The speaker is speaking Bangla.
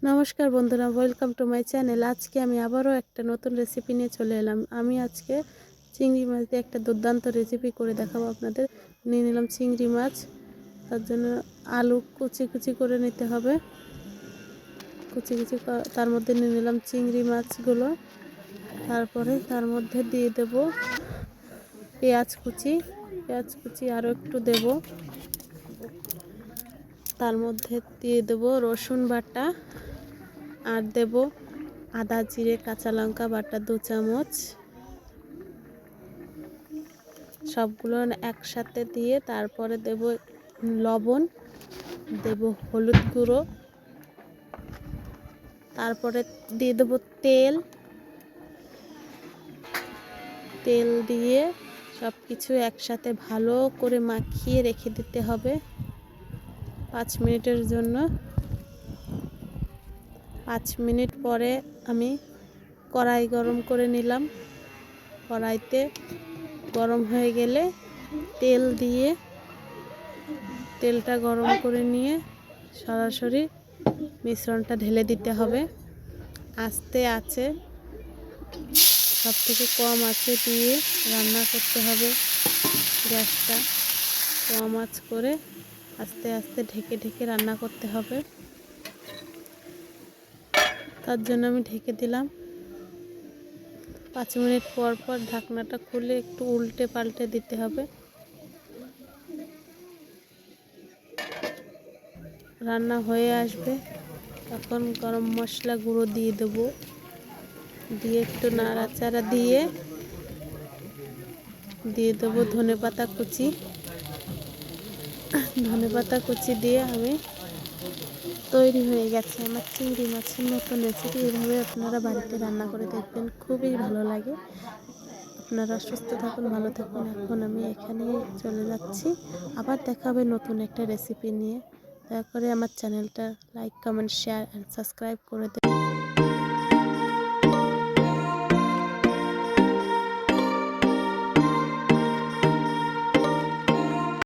নমস্কার বন্ধুরা, ওয়েলকাম টু মাই চ্যানেল। আজকে আমি আবারও একটা নতুন রেসিপি নিয়ে চলে এলাম। আমি আজকে চিংড়ি মাছ দিয়ে একটা দুর্দান্ত রেসিপি করে দেখাবো আপনাদের। নিয়ে নিলাম চিংড়ি মাছ, তার জন্য আলু কুচি কুচি করে নিতে হবে। কুচি কুচি তার মধ্যে নিয়ে নিলাম চিংড়ি মাছগুলো। তারপরে তার মধ্যে দিয়ে দেব পেঁয়াজ কুচি আরও একটু দেব। তার মধ্যে দিয়ে দেব রসুন বাটা, আর দেব আদা জিরে কাঁচা লঙ্কা বাটা 2 চামচ। সবগুলো একসাথে দিয়ে তারপরে দেব লবণ, দেব হলুদ গুঁড়ো, তারপরে দিয়ে দেব তেল দিয়ে সব কিছু একসাথে ভালো করে মাখিয়ে রেখে দিতে হবে 5 মিনিটের জন্য। 5 মিনিট পরে আমি কড়াই গরম করে নিলাম। কড়াইতে গরম হয়ে গেলে তেল দিয়ে তেলটা গরম করে নিয়ে সরাসরি মিশ্রণটা ঢেলে দিতে হবে। আস্তে আছে, সব থেকে কম আঁচে দিয়ে রান্না করতে হবে। গ্যাসটা কম আঁচ করে আস্তে আস্তে ঢেকে ঢেকে রান্না করতে হবে। তার জন্য আমি ঢেকে দিলাম। 5 মিনিট পর পর ঢাকনাটা খুলে একটু উল্টে পাল্টে দিতে হবে। রান্না হয়ে আসবে, তখন গরম মশলা গুঁড়ো দিয়ে দেবো। দিয়ে একটু নাড়াচাড়া দিয়ে দেবো ধনেপাতা কুচি দিয়ে আমি তৈরি হয়ে গেছে আমার চিংড়ি মাছের নতুন রেসিপি। এভাবে আপনারা বাড়িতে রান্না করে দেখবেন, খুবই ভালো লাগে। আপনারা সুস্থ থাকুন, ভালো থাকুন। এখন আমি এখানে চলে যাচ্ছি, আবার দেখা হবে নতুন একটা রেসিপি নিয়ে। দয়া করে আমার চ্যানেলটা like, comment, share and subscribe করে দেবেন।